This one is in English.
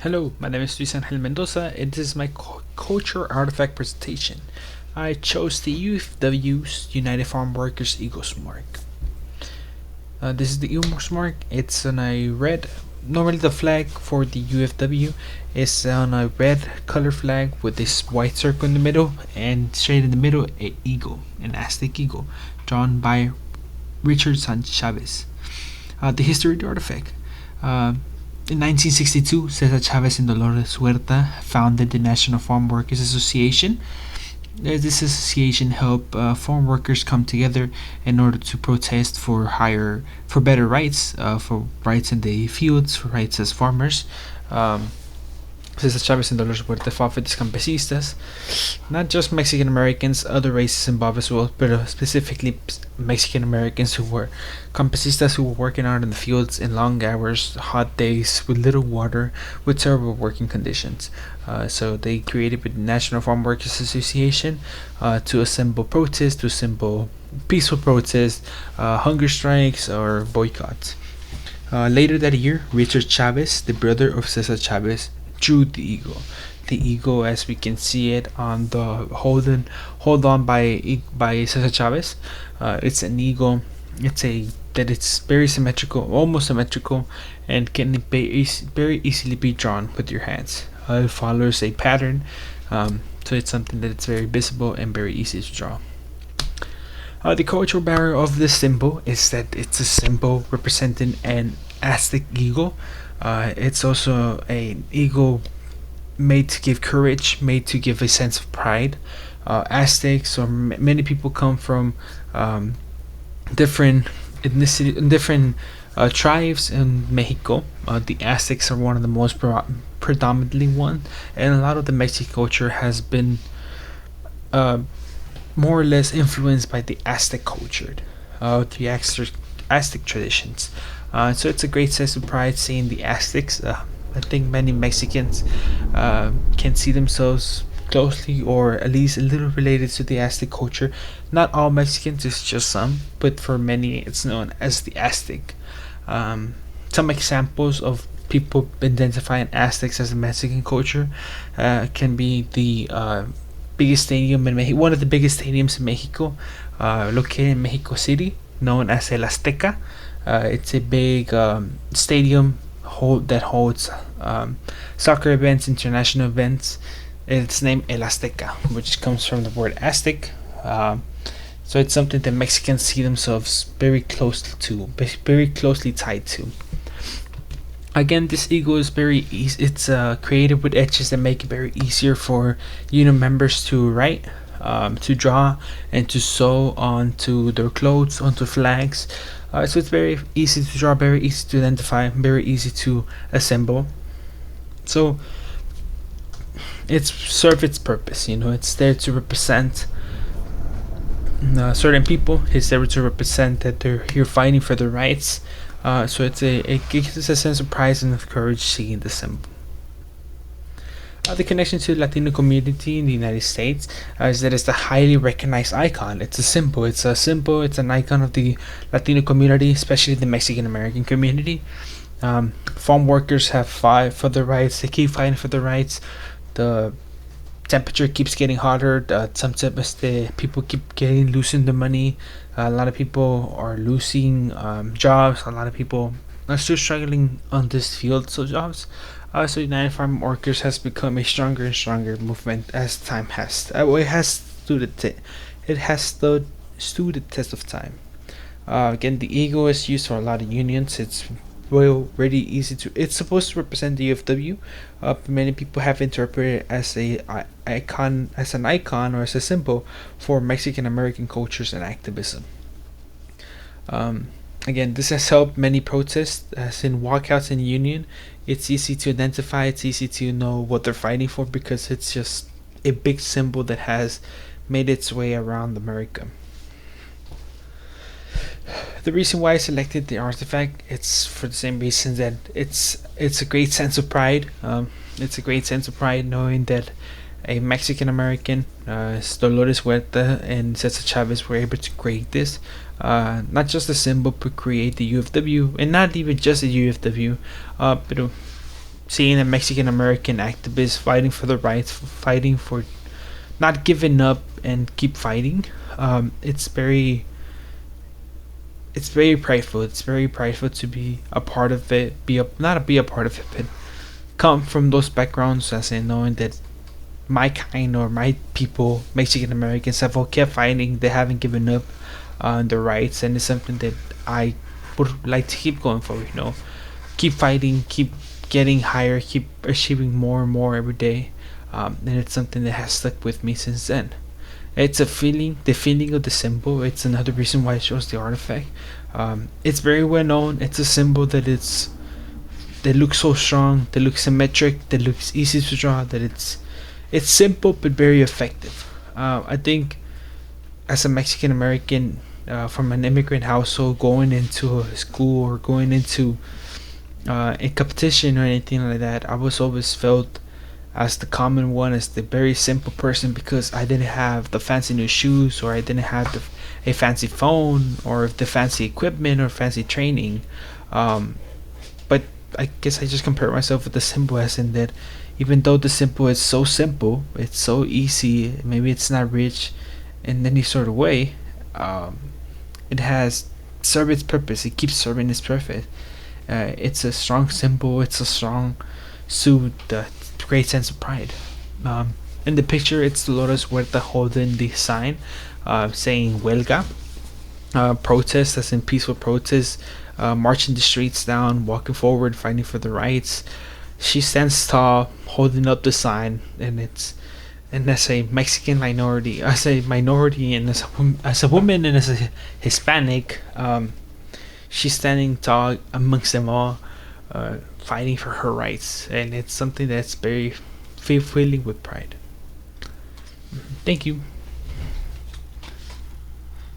Hello, my name is Luis Angel Mendoza, and this is my culture artifact presentation. I chose the UFW's United Farm Workers Eagles mark. This is the Eagles mark. It's on a red. Normally, the flag for the UFW is on a red color flag with this white circle in the middle, and straight in the middle, an eagle, an Aztec eagle, drawn by Richard Sanchez Chavez. The history of the artifact. In 1962, Cesar Chavez and Dolores Huerta founded the National Farm Workers Association. This association helped farm workers come together in order to protest for better rights, for rights in the fields, for rights as farmers. Cesar Chavez and Dolores Huerta fought for these campesinistas, not just Mexican Americans, other races involved as well, but specifically Mexican Americans who were campesinistas who were working out in the fields in long hours, hot days, with little water, with terrible working conditions. So they created the National Farm Workers Association to assemble protests, to assemble peaceful protests, hunger strikes, or boycotts. Later that year, Richard Chavez, the brother of Cesar Chavez, drew the eagle. The eagle, as we can see it on the hold on by Cesar Chavez. It's an eagle. It's very symmetrical, almost symmetrical, and can very easily be drawn with your hands. It follows a pattern, so it's something that it's very visible and very easy to draw. The cultural barrier of this symbol is that it's a symbol representing an Aztec eagle. It's also an eagle made to give courage, made to give a sense of pride. Aztecs, or many people come from different ethnicity, different tribes in Mexico. The Aztecs are one of the most predominantly one, and a lot of the Mexican culture has been more or less influenced by the Aztec culture, the Aztec traditions. So it's a great sense of pride seeing the Aztecs. I think many Mexicans can see themselves closely, or at least a little related to the Aztec culture. Not all Mexicans, it's just some, but for many it's known as the Aztec. Some examples of people identifying Aztecs as a Mexican culture can be the biggest stadium in Mexico, one of the biggest stadiums in Mexico, located in Mexico City, known as El Azteca. It's a big stadium that holds soccer events, international events. It's named El Azteca, which comes from the word Aztec. So it's something that Mexicans see themselves very closely tied to. Again, this eagle is very easy. It's created with edges that make it very easier for union members to write, to draw, and to sew onto their clothes, onto flags. So it's very easy to draw, very easy to identify, very easy to assemble. So it's served its purpose. It's there to represent certain people. It's there to represent that they're here fighting for their rights. So it gives us a sense of pride and of courage seeing the symbol. The connection to the Latino community in the United States is that it's a highly recognized icon. It's a symbol. It's an icon of the Latino community, especially the Mexican American community. Farm workers have fought for their rights. They keep fighting for their rights. The temperature keeps getting hotter. Sometimes the people keep losing their money. A lot of people are losing jobs. A lot of people are still struggling on this field of jobs. So United Farm Workers has become a stronger and stronger movement as time has. It has stood the test of time. Again, the eagle is used for a lot of unions. It's really easy to. It's supposed to represent the UFW. Many people have interpreted it as an icon or as a symbol for Mexican American cultures and activism. Again, this has helped many protests, as in walkouts in union. It's easy to identify, it's easy to know what they're fighting for, because it's just a big symbol that has made its way around America. The reason why I selected the artifact, it's for the same reason that it's a great sense of pride. It's a great sense of pride knowing that a Mexican American, Dolores Huerta and Cesar Chavez, were able to create this. Not just a symbol, but create the UFW, and not even just a UFW, but seeing a Mexican American activist fighting for the rights, fighting for not giving up and keep fighting. It's very prideful. It's very prideful to be a part of it. Be a part of it, but come from those backgrounds, as in knowing that my kind or my people, Mexican Americans, have all kept fighting. They haven't given up on their rights, and it's something that I would like to keep going for. Keep fighting, keep getting higher, keep achieving more and more every day. And it's something that has stuck with me since then. It's a feeling, the feeling of the symbol. It's another reason why I chose the artifact. It's very well known. It's a symbol that looks so strong, that looks symmetric, that looks easy to draw. That it's simple but very effective. I think as a Mexican American from an immigrant household, going into a school or going into a competition or anything like that, I was always felt as the common one, as the very simple person, because I didn't have the fancy new shoes, or I didn't have a fancy phone, or the fancy equipment, or fancy training. But I guess I just compare myself with the symbol, as in that even though the symbol is so simple, it's so easy, maybe it's not rich in any sort of way, it has served its purpose. It keeps serving its purpose. It's a strong symbol. It's a strong suit. Great sense of pride. In the picture, it's Dolores Huerta holding the sign saying "Huelga," protest, as in peaceful protest, marching the streets down, walking forward, fighting for the rights. She stands tall, holding up the sign, and as a Mexican minority, and as a woman, and as a Hispanic, she's standing tall amongst them all, fighting for her rights, and it's something that's very fulfilling with pride. Thank you.